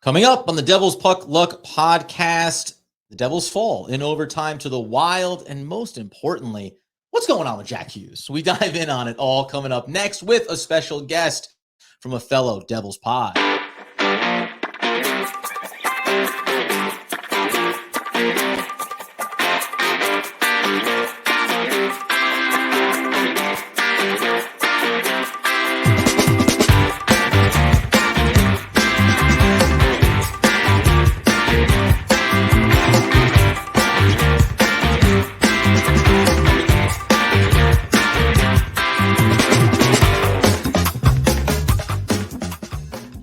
Coming up on the Devil's Puck Luck podcast, the Devils fall in overtime to the Wild, and most importantly, what's going on with Jack Hughes? We dive in on it all coming up next with a special guest from a fellow Devils pod.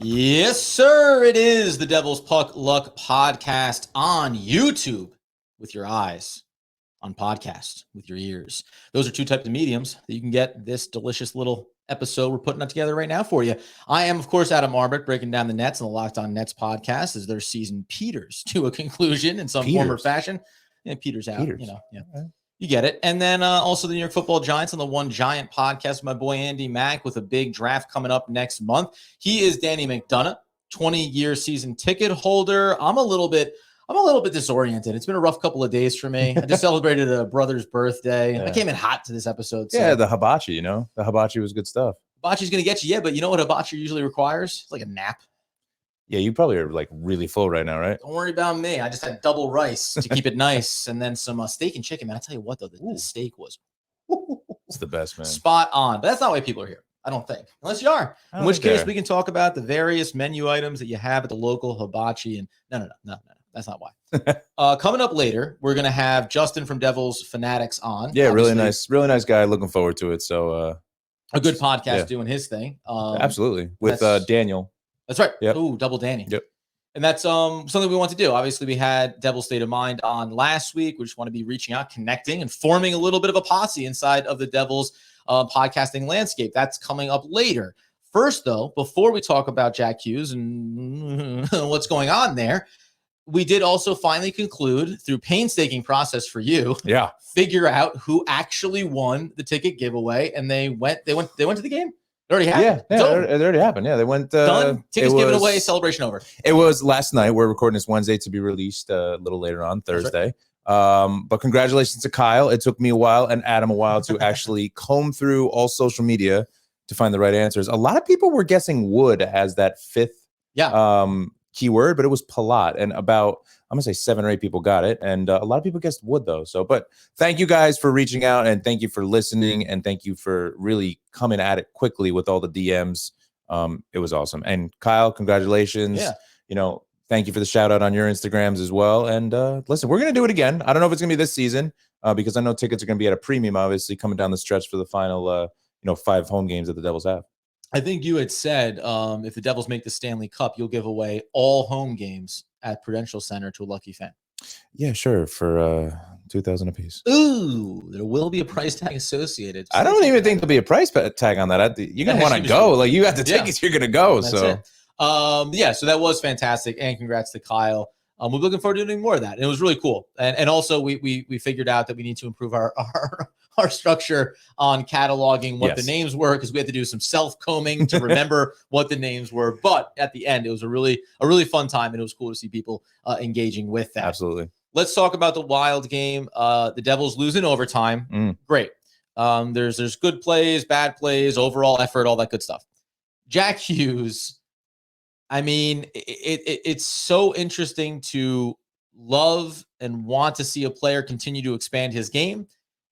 Yes, sir. It is the Devil's Puck Luck podcast on YouTube with your eyes, on podcast with your ears. Those are two types of mediums that you can get this delicious little episode we're putting together right now for you. I am, of course, Adam Arbert, breaking down the Nets on the Locked On Nets podcast as their season peters to a conclusion in some form or fashion. And Peter's out, you know. Yeah. Okay. You get it. And then also the New York Football Giants on the One Giant podcast with my boy Andy Mack with a big draft coming up next month. He is Danny McDonough, 20-year season ticket holder. I'm a little bit disoriented. It's been a rough couple of days for me. I just celebrated a brother's birthday. Yeah. I came in hot to this episode. So. Yeah, the hibachi, the hibachi was good stuff. Hibachi's going to get you, yeah, but you know what hibachi usually requires? It's like a nap. Yeah, you probably are like really full right now, right? Don't worry about me. I just had double rice to keep it nice, and then some steak and chicken. Man, I tell you what, though, the steak was it's the best, man. Spot on. But that's not why people are here. I don't think, unless you are. In which case, we can talk about the various menu items that you have at the local hibachi. And no, that's not why. Coming up later, we're gonna have Justin from Devils Fanatics on. Yeah, obviously. really nice guy. Looking forward to it. So a good podcast doing his thing. Absolutely, with Daniel. That's right. Yep. Ooh, double Danny. Yep. And that's something we want to do. Obviously, we had Devil's State of Mind on last week. We just want to be reaching out, connecting, and forming a little bit of a posse inside of the Devils podcasting landscape. That's coming up later. First, though, before we talk about Jack Hughes and what's going on there, we did also finally conclude through painstaking process for you. Yeah. Figure out who actually won the ticket giveaway, and they went to the game. It already happened. Yeah, it already happened. Yeah, they went. Done. Tickets given away. Celebration over. It was last night. We're recording this Wednesday to be released a little later on Thursday. Right. But congratulations to Kyle. It took me a while and Adam a while to actually comb through all social media to find the right answers. A lot of people were guessing wood as that fifth keyword, but it was Palat, and about I'm gonna say 7 or 8 people got it, and a lot of people guessed wood though. So, but thank you guys for reaching out, and thank you for listening, and thank you for really coming at it quickly with all the DMs. It was awesome. And Kyle, congratulations. Yeah. Thank you for the shout out on your Instagrams as well. And listen, we're gonna do it again. I don't know if it's gonna be this season because I know tickets are gonna be at a premium, obviously coming down the stretch for the final 5 home games that the Devils have. I think you had said if the Devils make the Stanley Cup, you'll give away all home games at Prudential Center to a lucky fan. Yeah, sure, for $2,000 a piece. Ooh, there will be a price tag associated. I don't even think there'll be a price tag on that. You're gonna want to go. Like, you got the tickets, you're gonna go. That's so, it. So that was fantastic, and congrats to Kyle. We're looking forward to doing more of that. And it was really cool. And also we figured out that we need to improve our structure on cataloging what the names were, because we had to do some self-combing to remember what the names were. But at the end, it was a really fun time, and it was cool to see people engaging with that. Absolutely. Let's talk about the Wild game. The Devils lose in overtime. Great. There's good plays, bad plays, overall effort, all that good stuff. Jack Hughes, I mean, it's so interesting to love and want to see a player continue to expand his game,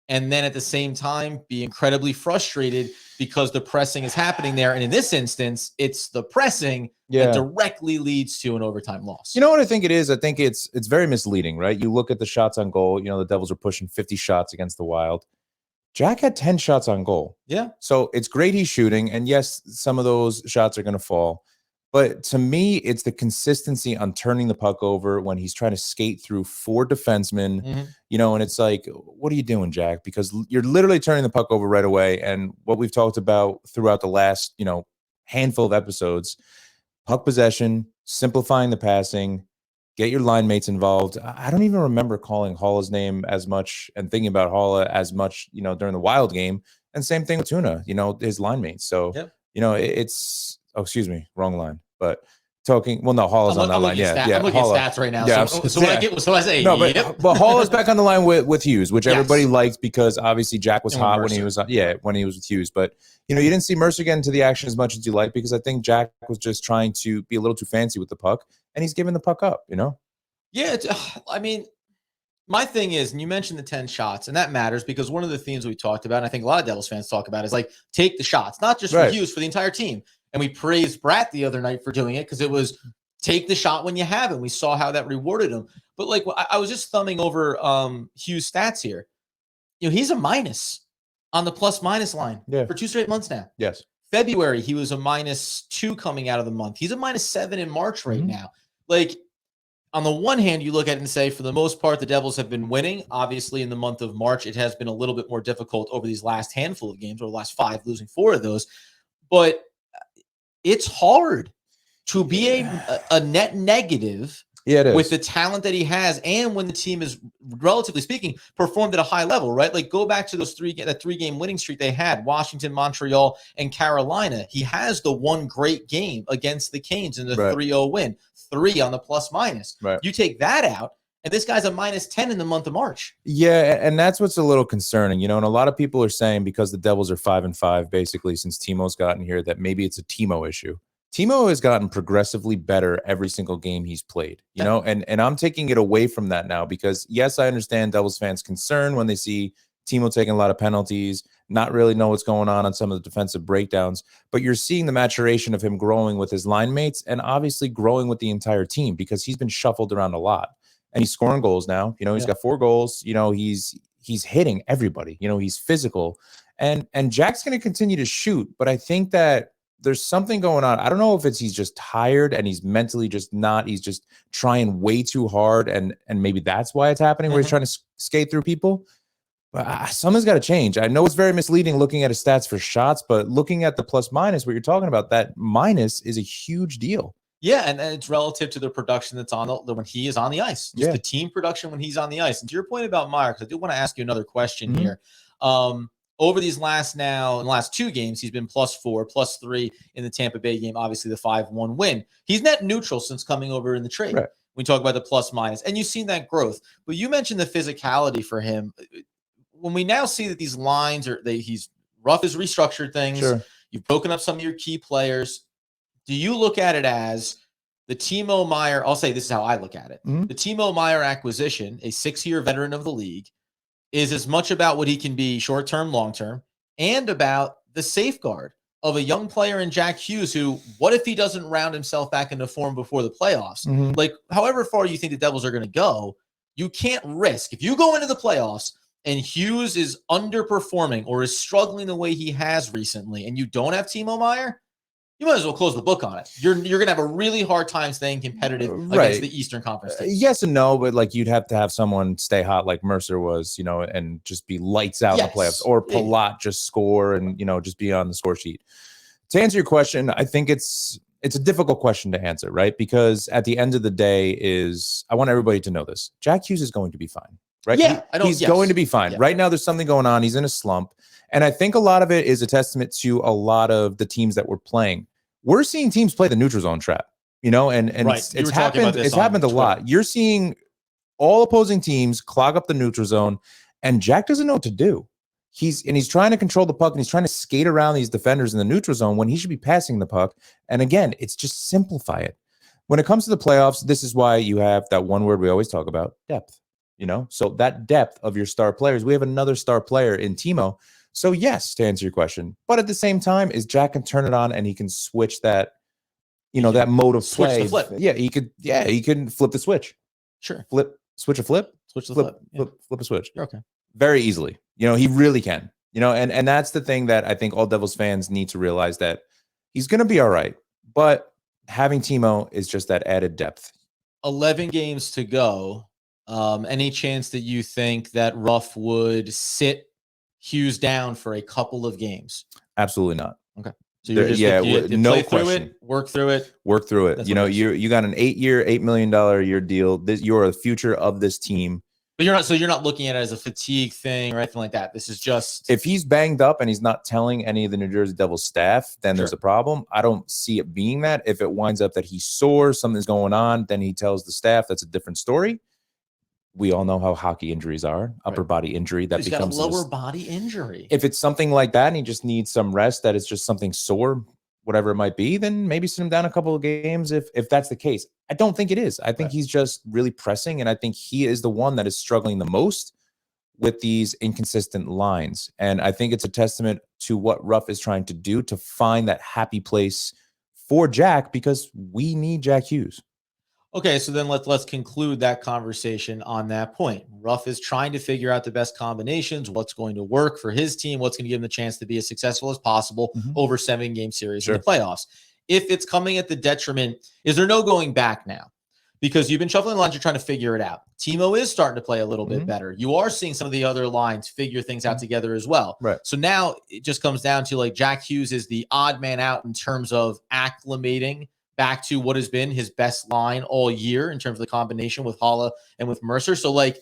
and then at the same time be incredibly frustrated because the pressing is happening there. And in this instance, it's the pressing that directly leads to an overtime loss. You know what I think it is? I think it's very misleading, right? You look at the shots on goal. The Devils are pushing 50 shots against the Wild. Jack had 10 shots on goal. Yeah. So it's great he's shooting. And yes, some of those shots are going to fall. But to me, it's the consistency on turning the puck over when he's trying to skate through 4 defensemen, and it's like, what are you doing, Jack? Because you're literally turning the puck over right away. And what we've talked about throughout the last, handful of episodes, puck possession, simplifying the passing, get your line mates involved. I don't even remember calling Haula's name as much and thinking about Haula as much, during the Wild game. And same thing with Tuna, his line mates. So, it's, oh, excuse me, wrong line. But talking. Well, no, Hall is on that line. Yeah, I'm looking at stats right now. Yeah, so when I say no, yep. but Hall is back on the line with Hughes, which everybody liked because obviously Jack was hot when he was when he was with Hughes. But you didn't see Mercer get into the action as much as you like because I think Jack was just trying to be a little too fancy with the puck, and he's giving the puck up. Yeah, I mean, my thing is, and you mentioned the 10 shots, and that matters because one of the themes we talked about, and I think a lot of Devils fans talk about, is like take the shots, not just for Hughes, for the entire team. And we praised Bratt the other night for doing it because it was take the shot when you have it. We saw how that rewarded him. But like I was just thumbing over Hughes' stats here. He's a minus on the plus-minus line for 2 straight months now. Yes. February, he was a -2 coming out of the month. He's a -7 in March right now. Like, on the one hand, you look at it and say, for the most part, the Devils have been winning. Obviously, in the month of March, it has been a little bit more difficult over these last handful of games, or the last 5, losing 4 of those. But it's hard to be a net negative with the talent that he has, and when the team is, relatively speaking, performed at a high level, right? Like, go back to that 3-game winning streak they had, Washington, Montreal, and Carolina. He has the one great game against the Canes in the 3-0 win, 3 on the plus-minus. You take that out, and this guy's a -10 in the month of March. Yeah, and that's what's a little concerning, and a lot of people are saying because the Devils are 5-5 basically since Timo's gotten here that maybe it's a Timo issue. Timo has gotten progressively better every single game he's played, and I'm taking it away from that now because, yes, I understand Devils fans' concern when they see Timo taking a lot of penalties, not really know what's going on some of the defensive breakdowns, but you're seeing the maturation of him growing with his line mates and obviously growing with the entire team because he's been shuffled around a lot. And he's scoring goals now. He's got 4 goals. He's hitting everybody. He's physical. And Jack's going to continue to shoot, but I think that there's something going on. I don't know if he's just tired and he's mentally just not. He's just trying way too hard, and maybe that's why it's happening. Where he's trying to skate through people. But something's got to change. I know it's very misleading looking at his stats for shots, but looking at the plus-minus, what you're talking about, that minus is a huge deal. Yeah, and it's relative to the production that's on when he is on the ice. Just the team production when he's on the ice. And to your point about Meyer, because I do want to ask you another question here. Over these last 2 games, he's been +4, +3 in the Tampa Bay game, obviously the 5-1 win. He's net neutral since coming over in the trade. We talk about the plus-minus, and you've seen that growth. But you mentioned the physicality for him. When we now see that these lines Ruff has restructured things. You've broken up some of your key players. Do you look at it as the Timo Meier? I'll say this is how I look at it. The Timo Meier acquisition, a 6-year veteran of the league, is as much about what he can be short-term, long-term, and about the safeguard of a young player in Jack Hughes who, what if he doesn't round himself back into form before the playoffs? Like, however far you think the Devils are going to go, you can't risk. If you go into the playoffs and Hughes is underperforming or is struggling the way he has recently, and you don't have Timo Meier, you might as well close the book on it. You're going to have a really hard time staying competitive against the Eastern Conference teams. Yes and no, but like you'd have to have someone stay hot like Mercer was, and just be lights out in the playoffs, or Palat just score and just be on the score sheet. To answer your question, I think it's a difficult question to answer, right? Because at the end of the day, I want everybody to know this: Jack Hughes is going to be fine, right? Yeah, he's going to be fine. Right now, there's something going on. He's in a slump, and I think a lot of it is a testament to a lot of the teams that we're playing. We're seeing teams play the neutral zone trap, and it's happened a lot. You're seeing all opposing teams clog up the neutral zone, and Jack doesn't know what to do. He's trying to control the puck, and he's trying to skate around these defenders in the neutral zone when he should be passing the puck. And again, it's just simplify it. When it comes to the playoffs, this is why you have that one word we always talk about, depth. So that depth of your star players, we have another star player in Timo. So yes, to answer your question, but at the same time, is Jack can turn it on and he can switch that, that mode of play. Flip. Yeah, he can flip the switch. Sure. Switch a flip. Switch the flip. Flip a switch. You're okay. Very easily. He really can. And that's the thing that I think all Devils fans need to realize, that he's going to be all right. But having Timo is just that added depth. 11 games to go. Any chance that you think that Ruff would sit Hughes down for a couple of games? Absolutely not. Okay. So you're just no question. Work through it. You got an 8-year, $8 million a year deal. You're the future of this team. But you're not looking at it as a fatigue thing or anything like that. This is just if he's banged up and he's not telling any of the New Jersey Devils staff, then there's a problem. I don't see it being that. If it winds up that he's sore, something's going on, then he tells the staff. That's a different story. We all know how hockey injuries are, upper body injury that he's becomes got a lower body injury. If it's something like that and he just needs some rest, that it's just something sore, whatever it might be, then maybe sit him down a couple of games if that's the case. I don't think it is. I think he's just really pressing, and I think he is the one that is struggling the most with these inconsistent lines. And I think it's a testament to what Ruff is trying to do to find that happy place for Jack, because we need Jack Hughes. Okay, so then let's conclude that conversation on that point. Ruff is trying to figure out the best combinations, what's going to work for his team, what's going to give him the chance to be as successful as possible over 7-game series in the playoffs. If it's coming at the detriment, is there no going back now? Because you've been shuffling lines, you're trying to figure it out. Timo is starting to play a little bit better. You are seeing some of the other lines figure things out together as well. Right. So now it just comes down to like Jack Hughes is the odd man out in terms of acclimating back to what has been his best line all year in terms of the combination with Holla and with Mercer. So like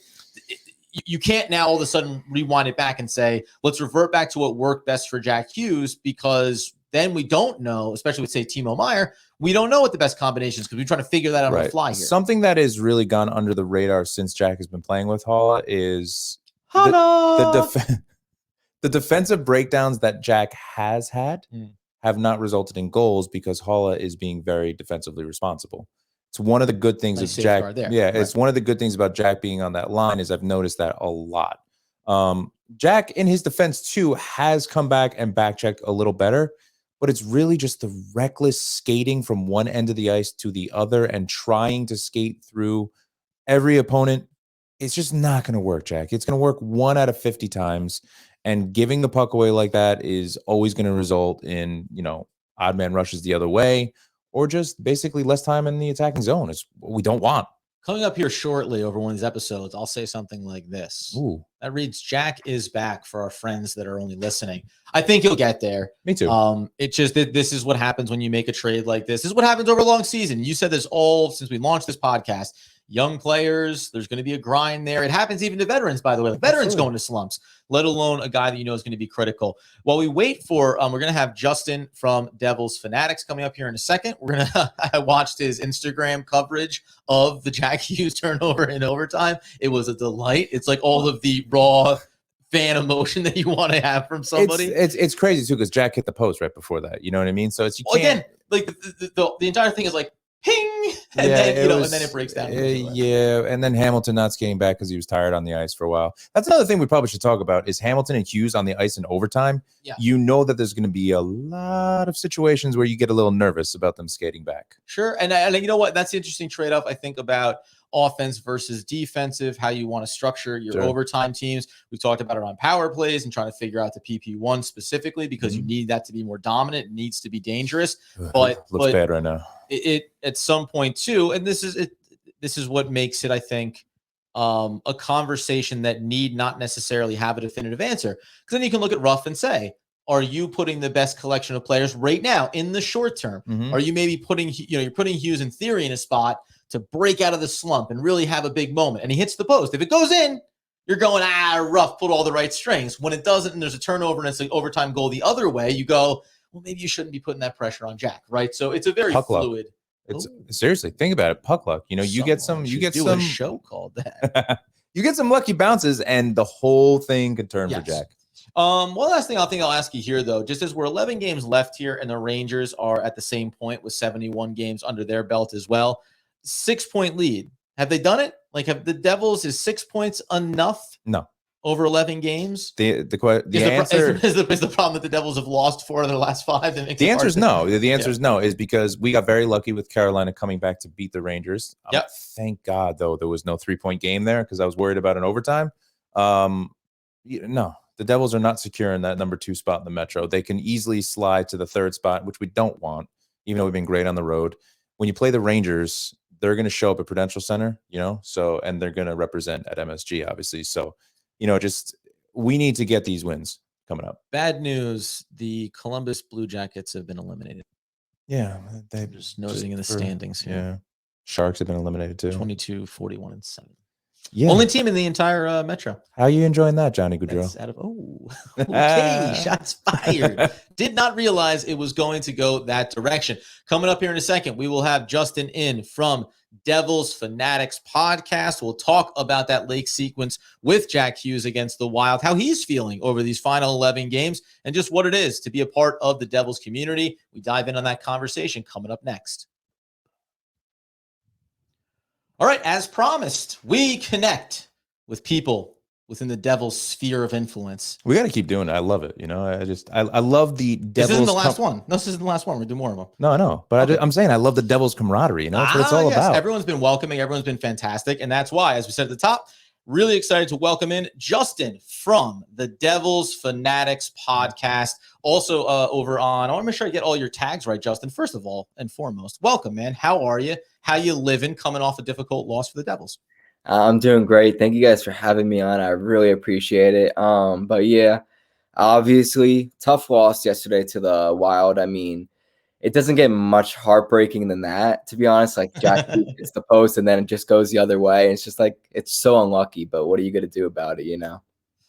you can't now all of a sudden rewind it back and say, let's revert back to what worked best for Jack Hughes, because then we don't know, especially with say Timo Meier, we don't know what the best combinations, because we're trying to figure that out on the fly here. Something that has really gone under the radar since Jack has been playing with Holla is the defensive breakdowns that Jack has had have not resulted in goals because Holla is being very defensively responsible. It's one of the good things of Jack. It's one of the good things about Jack being on that line is I've noticed that a lot. Jack in his defense too has come back and back-checked a little better, but it's really just the reckless skating from one end of the ice to the other and trying to skate through every opponent. It's just not going to work, Jack. It's going to work 1 out of 50 times. And giving the puck away like that is always going to result in, odd man rushes the other way, or just basically less time in the attacking zone. It's what we don't want. Coming up here shortly over one of these episodes, I'll say something like this. Ooh. That reads, Jack is back, for our friends that are only listening. I think he'll get there. Me too. It's just that this is what happens when you make a trade like this. This is what happens over a long season. You said this all since we launched this podcast. Young players, there's going to be a grind there. It happens even to veterans, by the way. Veterans going to slumps, let alone a guy that you know is going to be critical. While we wait for, we're going to have Justin from Devils Fanatics coming up here in a second. We're going to, I watched his Instagram coverage of the Jack Hughes turnover in overtime. It was a delight. It's like all of the raw fan emotion that you want to have from somebody. It's crazy too, because Jack hit the post right before that. You know what I mean? So it's, again, like the entire thing is like, ping, and then and then it breaks down. And then Hamilton not skating back because he was tired on the ice for a while. That's another thing we probably should talk about is Hamilton and Hughes on the ice in overtime. Yeah. You know that there's going to be a lot of situations where you get a little nervous about them skating back. Sure, and you know what? That's the interesting trade-off, I think, about offense versus defensive, how you want to structure your overtime teams. We talked about it on power plays and trying to figure out the PP1 specifically, because you need that to be more dominant. It needs to be dangerous. But looks bad right now. It at some point too, and this is what makes it, I think, a conversation that need not necessarily have a definitive answer. Because then you can look at Ruff and say, are you putting the best collection of players right now in the short term? Are you maybe putting, you're putting Hughes in theory in a spot to break out of the slump and really have a big moment, and he hits the post. If it goes in, you're going, Ruff pulled all the right strings. When it doesn't, and there's a turnover and it's an overtime goal the other way, you go, well, maybe you shouldn't be putting that pressure on Jack, right? So it's a very fluid. It's seriously, think about it. Puck luck. You get some a show called that. You get some lucky bounces, and the whole thing could turn for Jack. One last thing I'll ask you here, though, just as we're 11 games left here, and the Rangers are at the same point with 71 games under their belt as well. 6-point lead. Have they done it? Like, have the Devils, is 6 points enough? No. Over 11 games? The answer is the problem that the Devils have lost 4 of their last 5. The answer is no. The answer is no, is because we got very lucky with Carolina coming back to beat the Rangers. Thank God, though, there was no 3-point game there, because I was worried about an overtime. No, the Devils are not secure in that number 2 spot in the Metro. They can easily slide to the 3rd spot, which we don't want, even though we've been great on the road. When you play the Rangers, they're going to show up at Prudential Center, so, and they're going to represent at MSG, obviously. So, just we need to get these wins coming up. Bad news: the Columbus Blue Jackets have been eliminated. Yeah, they're just noticing in the standings here. Yeah, Sharks have been eliminated too. 22, 41, and 7. Yeah. Only team in the entire Metro. How are you enjoying that, Johnny Gaudreau? Okay, shots fired. Did not realize it was going to go that direction. Coming up here in a second, we will have Justin in from Devils Fanatics podcast. We'll talk about that lake sequence with Jack Hughes against the Wild, how he's feeling over these final 11 games, and just what it is to be a part of the Devils community. We dive in on that conversation coming up next. All right, as promised, we connect with people within the Devils' sphere of influence. We got to keep doing it. I love it. I love the Devils. This isn't the last one. No, this isn't the last one. We're doing more of them. No, I know. But okay. I'm saying I love the Devils camaraderie. That's what it's all about. Everyone's been welcoming. Everyone's been fantastic. And that's why, as we said at the top, really excited to welcome in Justin from the Devils Fanatics podcast. Also over on, I want to make sure I get all your tags right, Justin. First of all and foremost, welcome, man. How are you? How you living coming off a difficult loss for the Devils? I'm doing great. Thank you guys for having me on. I really appreciate it. But yeah, obviously tough loss yesterday to the Wild. I mean, it doesn't get much heartbreaking than that, to be honest. Like Jack hits the post and then it just goes the other way. And it's just like, it's so unlucky, but what are you going to do about it,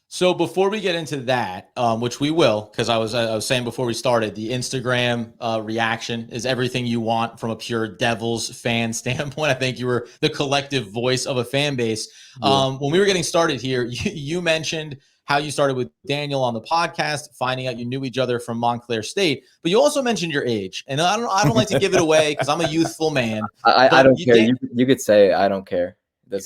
So before we get into that, which we will, because I was saying before we started, the Instagram reaction is everything you want from a pure Devils fan standpoint. I think you were the collective voice of a fan base. Yeah. When we were getting started here, you mentioned how you started with Daniel on the podcast, finding out you knew each other from Montclair State, but you also mentioned your age, and I don't like to give it away because I'm a youthful man. I don't care. You could say I don't care.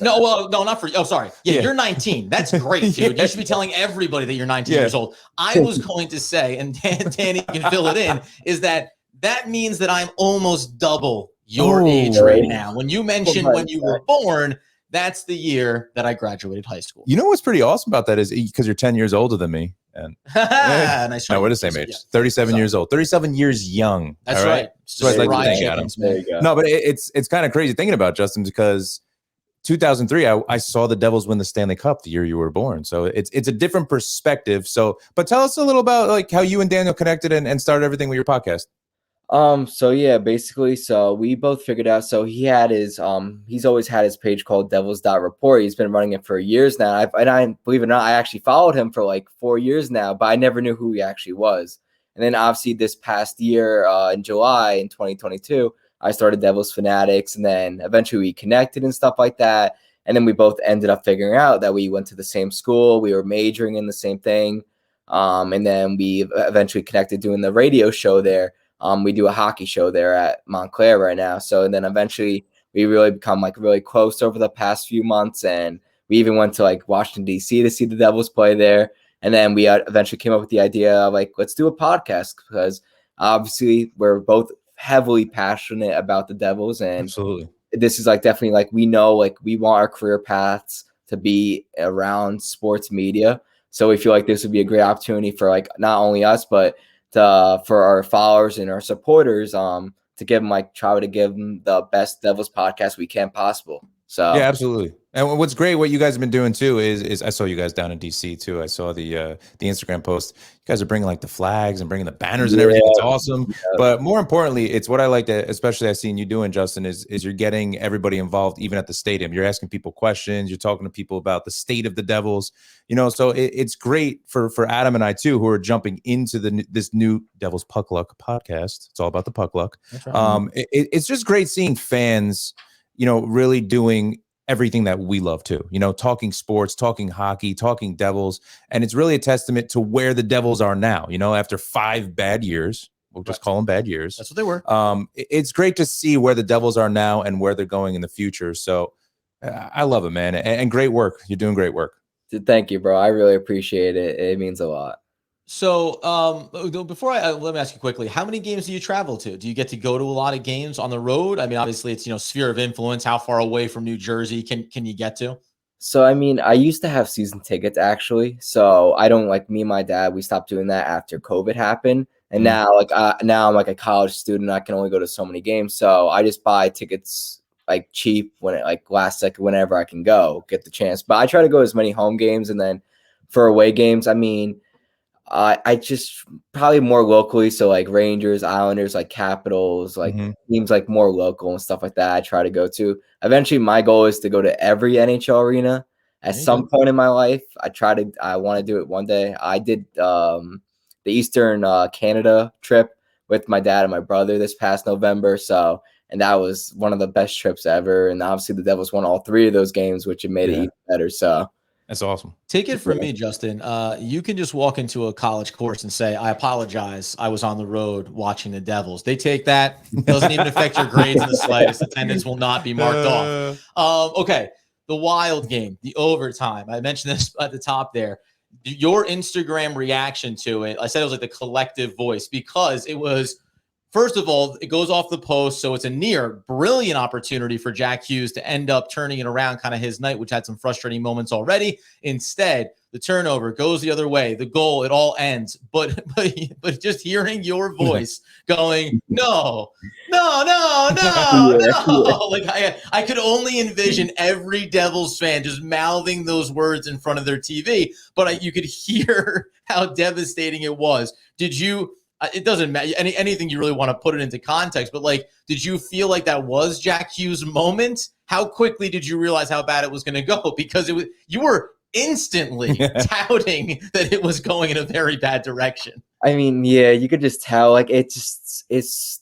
No, not for you. Oh, sorry. Yeah, you're 19. That's great, dude. You should be telling everybody that you're 19 years old. I was going to say, and Danny can fill it in, is that means that I'm almost double your age right now. When you mentioned when you were born, that's the year that I graduated high school. You know what's pretty awesome about that is because you're 10 years older than me. And nice. No, we're the same age. Yeah. 37 years old. 37 years young. That's right. So I'd like to thank Adam. There you go. No, but it's kind of crazy thinking about Justin because 2003, I saw the Devils win the Stanley Cup the year you were born. So it's a different perspective. So, but tell us a little about like how you and Daniel connected and started everything with your podcast. So yeah, basically, so we both figured out, so he had his, he's always had his page called devils.report. He's been running it for years now. I believe it or not, I actually followed him for like 4 years now, but I never knew who he actually was. And then obviously this past year, in July in 2022, I started Devils Fanatics, and then eventually we connected and stuff like that. And then we both ended up figuring out that we went to the same school. We were majoring in the same thing. And then we eventually connected doing the radio show there. We do a hockey show there at Montclair right now. So, and then eventually we really become like really close over the past few months. And we even went to like Washington, D.C. to see the Devils play there. And then we eventually came up with the idea of like, let's do a podcast because obviously we're both heavily passionate about the Devils. And absolutely, this is like definitely like, we know, like we want our career paths to be around sports media. So we feel like this would be a great opportunity for like, not only us, but for our followers and our supporters, to give them try to give them the best Devils podcast we can possible. So yeah, absolutely. And what's great, what you guys have been doing too, is I saw you guys down in DC too. I saw the Instagram post. You guys are bringing like the flags and bringing the banners and everything. It's awesome. Yeah. But more importantly, it's what I like to, especially I've seen you doing, Justin, is you're getting everybody involved, even at the stadium. You're asking people questions. You're talking to people about the state of the Devils. So it's great for Adam and I too, who are jumping into this new Devils Puck Luck podcast. It's all about the puck luck. That's right. It's just great seeing fans, really doing everything that we love too, talking sports, talking hockey, talking Devils. And it's really a testament to where the Devils are now, after 5 bad years. We'll just call them bad years. That's what they were. It's great to see where the Devils are now and where they're going in the future. So I love it, man. And great work. You're doing great work. Thank you, bro. I really appreciate it. It means a lot. So before let me ask you quickly, how many games do you travel to? Do you get to go to a lot of games on the road? I mean, obviously it's, sphere of influence. How far away from New Jersey can you get to? So, I mean, I used to have season tickets actually. So I don't me and my dad, we stopped doing that after COVID happened. And now now I'm like a college student. I can only go to so many games. So I just buy tickets cheap when it last second, whenever I can go get the chance. But I try to go as many home games, and then for away games, I mean, I just probably more locally. So Rangers, Islanders, Capitals, teams more local and stuff like that. I try to go to. Eventually, my goal is to go to every NHL arena. At some point in my life, I want to do it one day. I did the Eastern Canada trip with my dad and my brother this past November. So, and that was one of the best trips ever. And obviously the Devils won all 3 of those games, which it made it even better. So that's awesome. Take it from me, Justin. You can just walk into a college course and say, I apologize. I was on the road watching the Devils. They take that. Doesn't even affect your grades in the slightest. Attendance will not be marked off. Okay. The Wild game, the overtime. I mentioned this at the top there. Your Instagram reaction to it, I said it was like the collective voice because it was, first of all, it goes off the post, so it's a near brilliant opportunity for Jack Hughes to end up turning it around, kind of his night, which had some frustrating moments already. Instead, the turnover goes the other way, the goal, it all ends. But just hearing your voice going, no. Like I could only envision every Devils fan just mouthing those words in front of their TV, but you could hear how devastating it was. Did you? It doesn't matter anything you really want to put it into context, but like, did you feel like that was Jack Hughes' moment? How quickly did you realize how bad it was going to go? Because you were instantly doubting that it was going in a very bad direction. I mean, yeah, you could just tell, like, it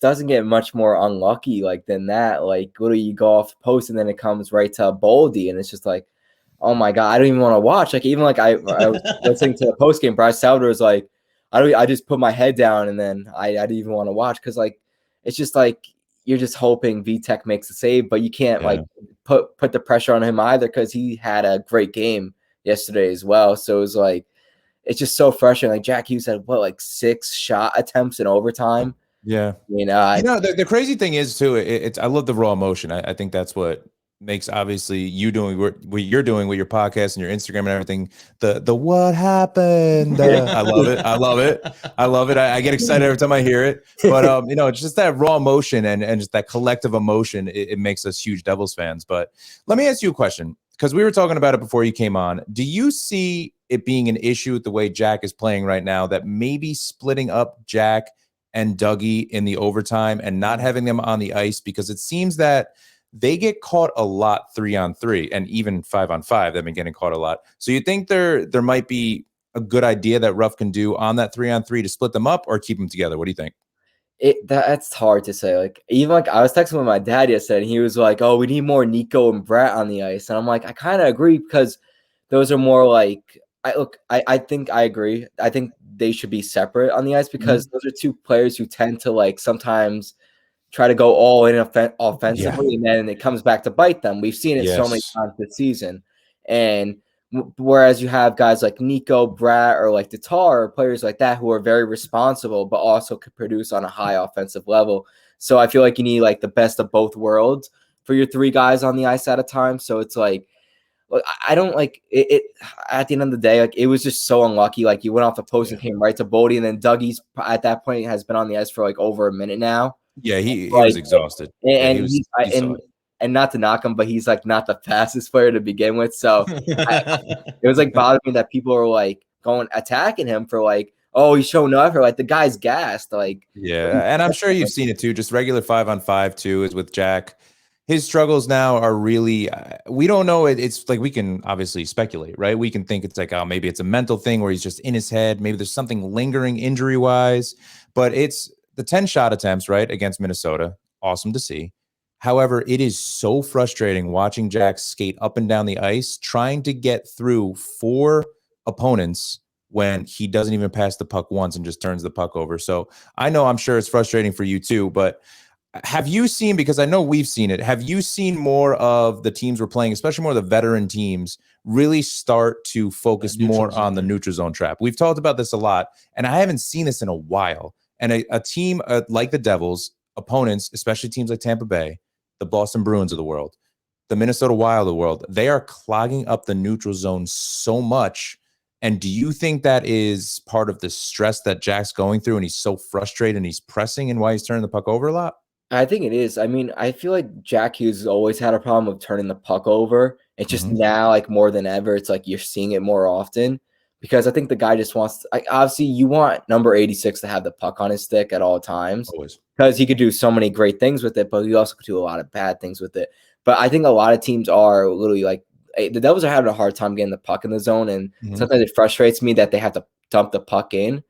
doesn't get much more unlucky like than that. Like, literally, you go off post and then it comes right to Boldy, and it's just like, oh my god, I don't even want to watch. Like, even like I was listening to the post game, Bryce Salvador was like, I just put my head down and then I didn't even want to watch because like it's just like you're just hoping VTech makes a save, but you can't like put the pressure on him either because he had a great game yesterday as well. So it was like it's just so frustrating. Like Jack Hughes had like 6 shot attempts in overtime. Yeah, the crazy thing is too. It's I love the raw emotion. I think that's what makes obviously you doing what you're doing with your podcast and your Instagram and everything. The what happened? I love it. I get excited every time I hear it. But it's just that raw emotion and just that collective emotion. It makes us huge Devils fans. But let me ask you a question because we were talking about it before you came on. Do you see it being an issue with the way Jack is playing right now that maybe splitting up Jack and Dougie in the overtime and not having them on the ice because it seems that they get caught a lot 3-on-3 and even 5-on-5. They've been getting caught a lot. So you think there might be a good idea that Ruff can do on that 3-on-3 to split them up or keep them together? What do you think? That's hard to say. Like even like I was texting with my dad yesterday and he was like, oh, we need more Nico and Brett on the ice. And I'm like, I kind of agree because those are more like I think I agree. I think they should be separate on the ice because those are 2 players who tend to like sometimes try to go all in offensively, and then it comes back to bite them. We've seen it so many times this season. And whereas you have guys like Nico, Brat, or like Tatar, or players like that who are very responsible, but also could produce on a high offensive level. So I feel like you need like the best of both worlds for your 3 guys on the ice at a time. So it's like, I don't like it. At the end of the day, like it was just so unlucky. Like you went off the post and came right to Boldy, and then Dougie's at that point has been on the ice for like over a minute now. Yeah, he was exhausted. And and not to knock him, but he's like not the fastest player to begin with. So it was like bothering me that people are like going attacking him for like, oh, he's showing up, or like the guy's gassed. Like and I'm sure you've seen it too. Just regular 5-on-5 too is with Jack. His struggles now are really we don't know. It's like we can obviously speculate, right? We can think it's like, oh, maybe it's a mental thing where he's just in his head. Maybe there's something lingering injury wise, but it's the 10 shot attempts, right, against Minnesota. Awesome to see. However, it is so frustrating watching Jack skate up and down the ice, trying to get through 4 opponents when he doesn't even pass the puck once and just turns the puck over. So I'm sure it's frustrating for you too, but have you seen, because I know we've seen it, have you seen more of the teams we're playing, especially more of the veteran teams, really start to focus more on the neutral zone trap? We've talked about this a lot, and I haven't seen this in a while. And a team like the Devils, opponents, especially teams like Tampa Bay, the Boston Bruins of the world, the Minnesota Wild of the world, they are clogging up the neutral zone so much. And do you think that is part of the stress that Jack's going through and he's so frustrated and he's pressing and why he's turning the puck over a lot? I think it is. I mean, I feel like Jack Hughes has always had a problem with turning the puck over. It's just now, like more than ever, it's like you're seeing it more often. Because I think the guy just wants to, obviously you want number 86 to have the puck on his stick at all times. Always. Because he could do so many great things with it, but he also could do a lot of bad things with it. But I think a lot of teams are literally like the Devils are having a hard time getting the puck in the zone, and Mhm. sometimes it frustrates me that they have to dump the puck in.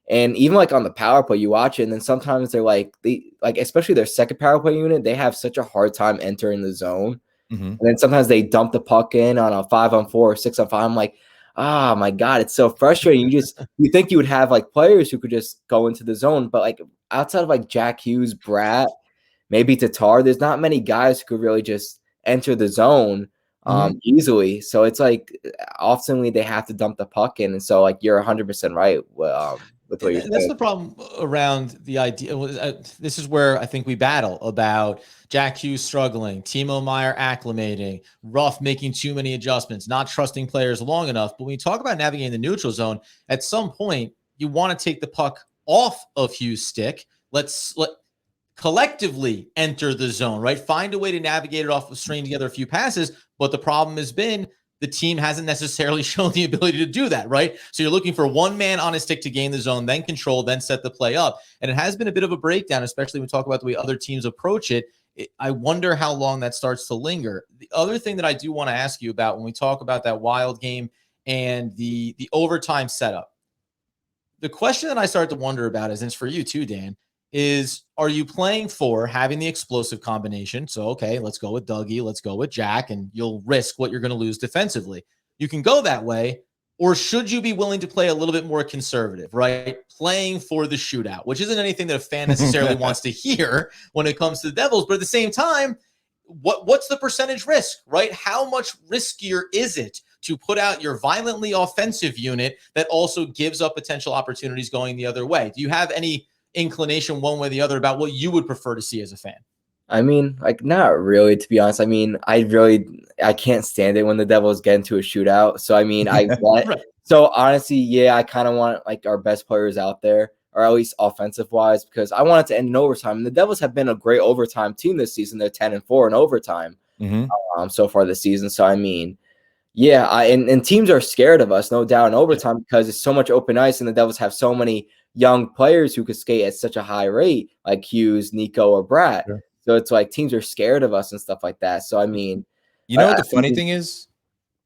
And even like on the power play, you watch it, and then sometimes they're like especially their second power play unit, they have such a hard time entering the zone. Mhm. And then sometimes they dump the puck in on a 5-on-4 or 6-on-5. I'm like, oh my God, it's so frustrating. You think you would have like players who could just go into the zone, but like outside of like Jack Hughes, Brat, maybe Tatar, there's not many guys who could really just enter the zone easily. So it's like often they have to dump the puck in. And so like you're 100% right with what you're saying. That's the problem around the idea. This is where I think we battle about Jack Hughes struggling, Timo Meyer acclimating, Ruff making too many adjustments, not trusting players long enough. But when you talk about navigating the neutral zone, at some point you want to take the puck off of Hughes' stick. Let collectively enter the zone, right? Find a way to navigate it off of string together a few passes. But the problem has been the team hasn't necessarily shown the ability to do that, right? So you're looking for one man on a stick to gain the zone, then control, then set the play up. And it has been a bit of a breakdown, especially when we talk about the way other teams approach it. I wonder how long that starts to linger. The other thing that I do want to ask you about when we talk about that Wild game and the overtime setup, the question that I start to wonder about is, and it's for you too, Dan, is are you playing for having the explosive combination? So, okay, let's go with Dougie, let's go with Jack, and you'll risk what you're going to lose defensively. You can go that way, or should you be willing to play a little bit more conservative, right? Playing for the shootout, which isn't anything that a fan necessarily wants to hear when it comes to the Devils. But at the same time, what's the percentage risk, right? How much riskier is it to put out your violently offensive unit that also gives up potential opportunities going the other way? Do you have any inclination one way or the other about what you would prefer to see as a fan? I mean, like, not really, to be honest. I mean, I can't stand it when the Devils get into a shootout. So, I mean, I want, Right. so honestly, yeah, I kind of want like our best players out there, or at least offensive wise, because I want it to end in overtime. And the Devils have been a great overtime team this season. They're 10-4 in overtime so far this season. So, I mean, yeah, and teams are scared of us, no doubt, in overtime because it's so much open ice, and the Devils have so many young players who could skate at such a high rate, like Hughes, Nico, or Brat. Sure. So it's like teams are scared of us and stuff like that. So I mean, you know what the funny thing is?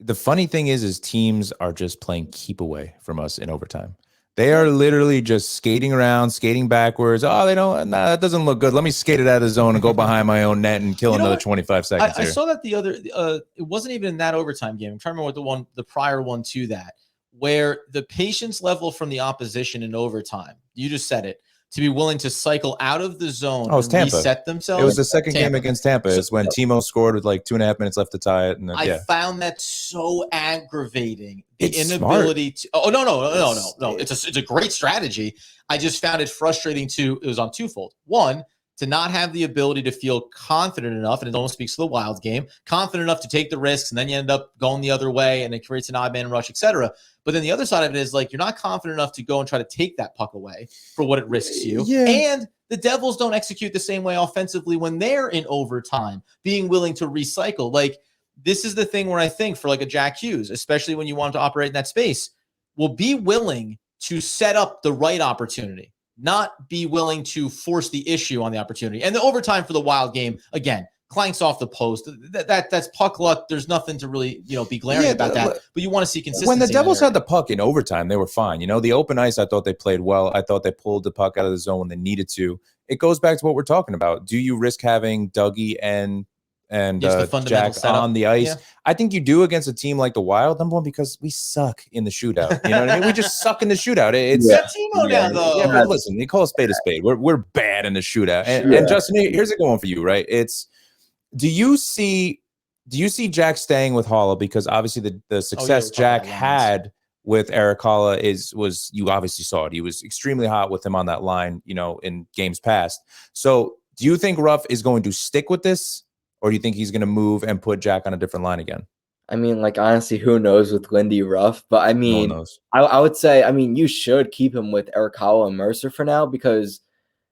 The funny thing is teams are just playing keep away from us in overtime. They are literally just skating around, skating backwards. Oh, they don't. Nah, that doesn't look good. Let me skate it out of the zone and go behind my own net and kill another 25 seconds. I saw that the other. It wasn't even in that overtime game. I'm trying to remember what the prior one to that, where the patience level from the opposition in overtime. You just said it. To be willing to cycle out of the zone and reset themselves. It was the second game against Tampa. It's when Timo scored with like 2.5 minutes left to tie it. And then, I found that so aggravating. The it's inability smart. to. Oh no! It's a great strategy. I just found it frustrating too. It was on twofold. One, to not have the ability to feel confident enough, and it almost speaks to the Wild game, confident enough to take the risks, and then you end up going the other way, and it creates an odd man rush, etc. But then the other side of it is like you're not confident enough to go and try to take that puck away for what it risks you. Yeah. And the Devils don't execute the same way offensively when they're in overtime, being willing to recycle. Like, this is the thing where I think for like a Jack Hughes, especially when you want to operate in that space, will be willing to set up the right opportunity, not be willing to force the issue on the opportunity. And the overtime for the Wild game, again, clanks off the post. That's puck luck. There's nothing to really, be glaring about that. But you want to see consistency. When the Devils had the puck in overtime, they were fine. The open ice, I thought they played well. I thought they pulled the puck out of the zone when they needed to. It goes back to what we're talking about. Do you risk having Dougie and Jack on the ice? Yeah. I think you do against a team like the Wild. Number one, because we suck in the shootout. You know what I mean? We just suck in the shootout. It's Timo now, though. Yeah, but listen, you call a spade a spade. We're bad in the shootout. And Justin, here's a good one for you, right? Do you see Jack staying with Holla? Because obviously the success Jack had with Eric Holla was you obviously saw it. He was extremely hot with him on that line, in games past. So do you think Ruff is going to stick with this, or do you think he's going to move and put Jack on a different line again? I mean, like, honestly, who knows with Lindy Ruff? But I mean, no one knows. I would say, you should keep him with Eric Holla and Mercer for now, because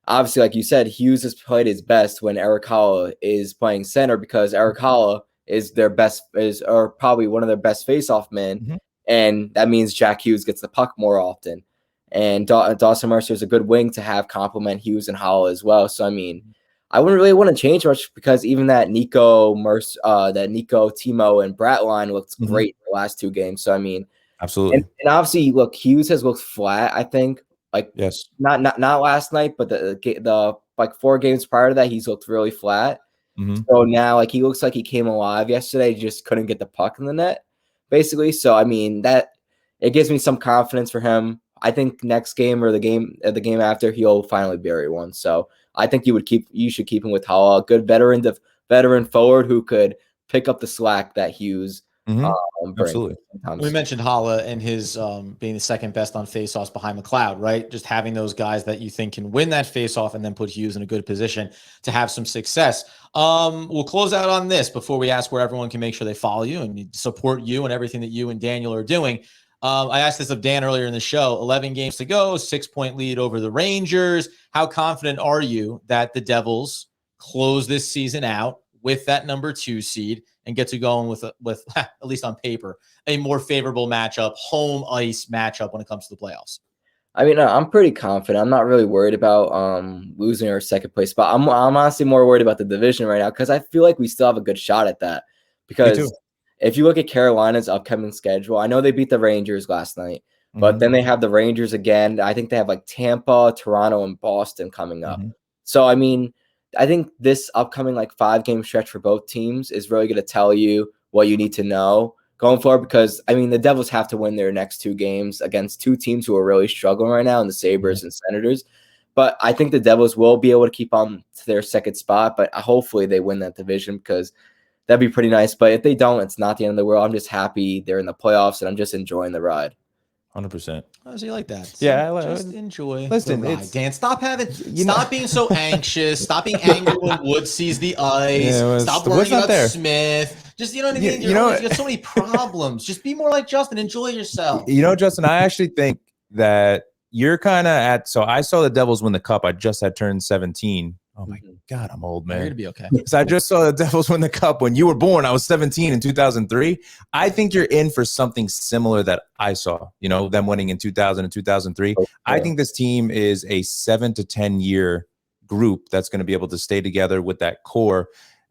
obviously, like you said, Hughes has played his best when Eric Holla is playing center, because Eric Holla is probably one of their best face-off men, and that means Jack Hughes gets the puck more often. And Dawson Mercer is a good wing to have complement Hughes and Holla as well. So, I mean, I wouldn't really want to change much because even that Nico, Timo, and Brat line looked great the last 2 games. So I mean, absolutely. And obviously, look, Hughes has looked flat. I think, like, yes, not last night, but the like 4 games prior to that, he's looked really flat. So now, like, he looks like he came alive yesterday. He just couldn't get the puck in the net, basically. So I mean, that it gives me some confidence for him. I think next game or the game after, he'll finally bury one. So I think you should keep him with Hala, a good veteran forward who could pick up the slack that Hughes brings. absolutely. We mentioned Hala and his being the second best on faceoffs behind McLeod, right? Just having those guys that you think can win that faceoff and then put Hughes in a good position to have some success. We'll close out on this before we ask where everyone can make sure they follow you and support you and everything that you and Daniel are doing. I asked this of Dan earlier in the show. 11 games to go, 6-point lead over the Rangers. How confident are you that the Devils close this season out with that number 2 seed and get to going with at least on paper, a more favorable matchup, home ice matchup when it comes to the playoffs? I mean, I'm pretty confident. I'm not really worried about losing our second place spot. I'm honestly more worried about the division right now because I feel like we still have a good shot at that. Because if you look at Carolina's upcoming schedule, I know they beat the Rangers last night, but then they have the Rangers again. I think they have like Tampa, Toronto, and Boston coming up. So, I mean, I think this upcoming like 5-game stretch for both teams is really going to tell you what you need to know going forward, because I mean the Devils have to win their next 2 games against 2 teams who are really struggling right now in the Sabres and Senators. But I think the Devils will be able to keep on to their second spot, but hopefully they win that division because that'd be pretty nice. But if they don't, it's not the end of the world. I'm just happy they're in the playoffs and I'm just enjoying the ride. 100%. Oh, so you like that? Yeah, just enjoy listen, the ride, Dan. Stop being so anxious. Stop being angry when Wood sees the ice. Stop worrying about Smith. Just, you know what I mean? You got so many problems. Just be more like Justin. Enjoy yourself. You know, Justin, I actually think that you're kind of so I saw the Devils win the cup. I just had turned 17. Oh my God, I'm old, man. You're gonna be okay. Because I just saw the Devils win the cup when you were born. I was 17 in 2003. I think you're in for something similar that I saw, you know, them winning in 2000 and 2003. Okay. I think this team is a 7 to 10 year group that's going to be able to stay together with that core.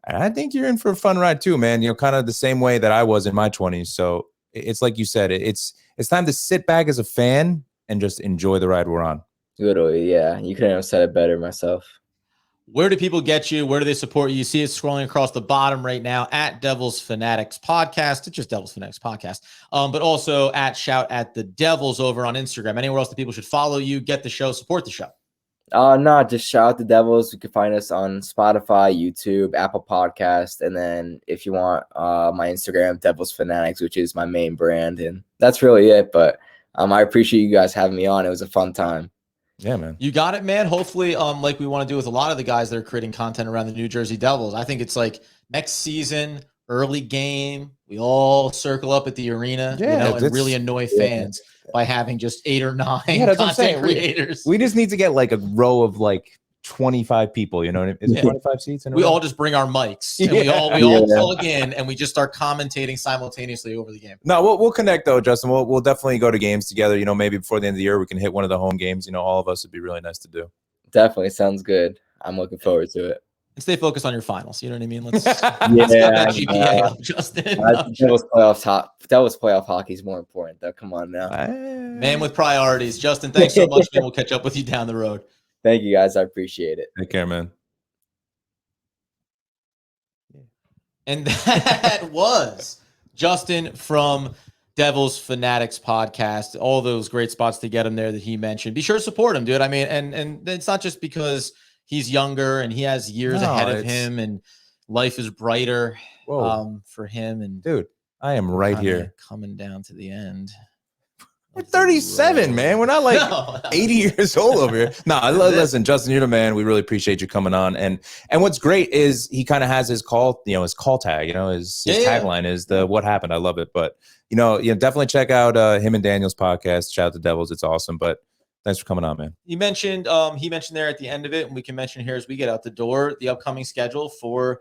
And I think you're in for a fun ride too, man. You know, kind of the same way that I was in my 20s. So it's like you said, it's time to sit back as a fan and just enjoy the ride we're on. Literally, yeah. You couldn't have said it better myself. Where do people get you? Where do they support you? You see it scrolling across the bottom right now at Devils Fanatics Podcast. It's just Devils Fanatics Podcast. But also at Shout at the Devils over on Instagram. Anywhere else that people should follow you, get the show, support the show? No, just Shout out the Devils. You can find us on Spotify, YouTube, Apple Podcast, and then if you want my Instagram, Devils Fanatics, which is my main brand, and that's really it. But I appreciate you guys having me on. It was a fun time. Yeah, man. You got it, man. Hopefully, like we want to do with a lot of the guys that are creating content around the New Jersey Devils. I think it's like next season, early game, we all circle up at the arena, and really annoy fans by having just 8 or 9 content creators. We just need to get like a row of like 25 people, you know, is it 25 seats? We all just bring our mics and we all plug in and we just start commentating simultaneously over the game. No, we'll connect though, Justin. We'll definitely go to games together. You know, maybe before the end of the year, we can hit one of the home games. You know, all of us would be really nice to do. Definitely sounds good. I'm looking forward to it. And stay focused on your finals. You know what I mean? Let's get that GPA up, Justin. That was playoff hockey is more important though. Come on now. Man with priorities. Justin, thanks so much, man. We'll catch up with you down the road. Thank you, guys. I appreciate it. Take care, man. And that was Justin from Devils Fanatics Podcast. All those great spots to get him there that he mentioned. Be sure to support him, dude. I mean, and it's not just because he's younger and he has years ahead of him and life is brighter for him. And dude, I am right here coming down to the end. We're 37, man. We're not like 80 years old over here. No, listen, Justin, you're the man. We really appreciate you coming on. And what's great is he kind of has his call, his call tag, his tagline is the what happened. I love it. But definitely check out him and Daniel's podcast. Shout out to Devils. It's awesome. But thanks for coming on, man. He mentioned there at the end of it, and we can mention here as we get out the door, the upcoming schedule for.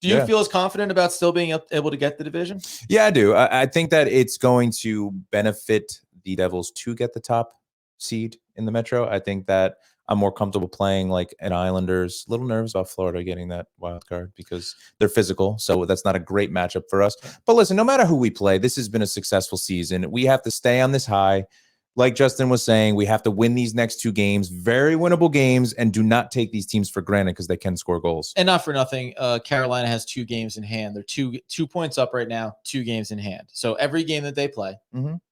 Do you feel as confident about still being able to get the division? Yeah, I do. I think that it's going to benefit the Devils to get the top seed in the Metro. I think that I'm more comfortable playing like an Islanders. A little nervous about Florida getting that wild card because they're physical. So that's not a great matchup for us. But listen, no matter who we play, this has been a successful season. We have to stay on this high. Like Justin was saying, we have to win these next 2 games, very winnable games, and do not take these teams for granted because they can score goals. And not for nothing, Carolina has 2 games in hand. They're 2 points up right now, 2 games in hand. So every game that they play,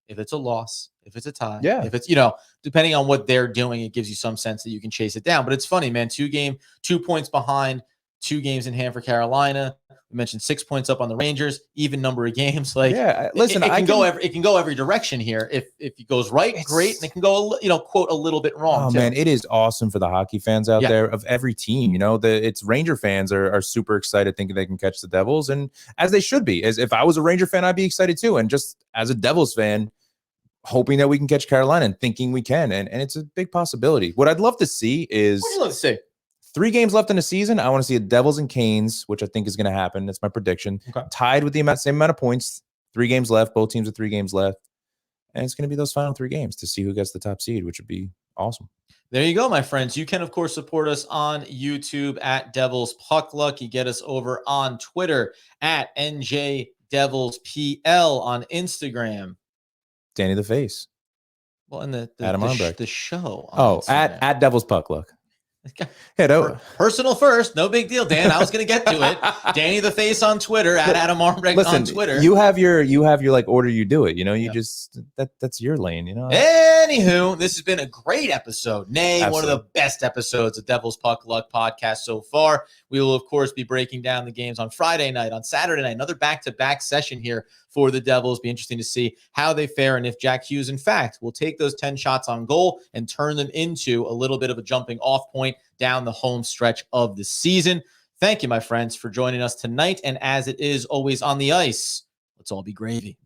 if it's a loss, if it's a tie, if it's, depending on what they're doing, it gives you some sense that you can chase it down. But it's funny, man, 2 points behind, 2 games in hand for Carolina. We mentioned 6 points up on the Rangers, even number of games. Like, listen, it can go every direction here. If it goes right, great, and it can go, quote, a little bit wrong. Oh, man, it is awesome for the hockey fans out there of every team. It's Ranger fans are super excited, thinking they can catch the Devils, and as they should be. As if I was a Ranger fan, I'd be excited too. And just as a Devils fan, hoping that we can catch Carolina and thinking we can, and it's a big possibility. What I'd love to see is 3 games left in the season. I want to see a Devils and Canes, which I think is going to happen. That's my prediction. Tied with the same amount of points. 3 games left. Both teams with 3 games left. And it's going to be those final 3 games to see who gets the top seed, which would be awesome. There you go, my friends. You can, of course, support us on YouTube at Devils Puck Luck. You get us over on Twitter at NJDevilsPL, on Instagram. Danny the Face. Well, and the show. At Devils Puck Luck. Personal first, no big deal, Dan. I was going to get to it. Danny the Face on Twitter, at Adam Armbrecht on Twitter. You have your like order you do it. Just that's your lane. Anywho, this has been a great episode. One of the best episodes of Devil's Puck Luck podcast so far. We will, of course, be breaking down the games on Friday night, on Saturday night. Another back-to-back session here for the Devils. Be interesting to see how they fare and if Jack Hughes, in fact, will take those 10 shots on goal and turn them into a little bit of a jumping off point down the home stretch of the season. Thank you, my friends, for joining us tonight. And as it is always on the ice, let's all be gravy.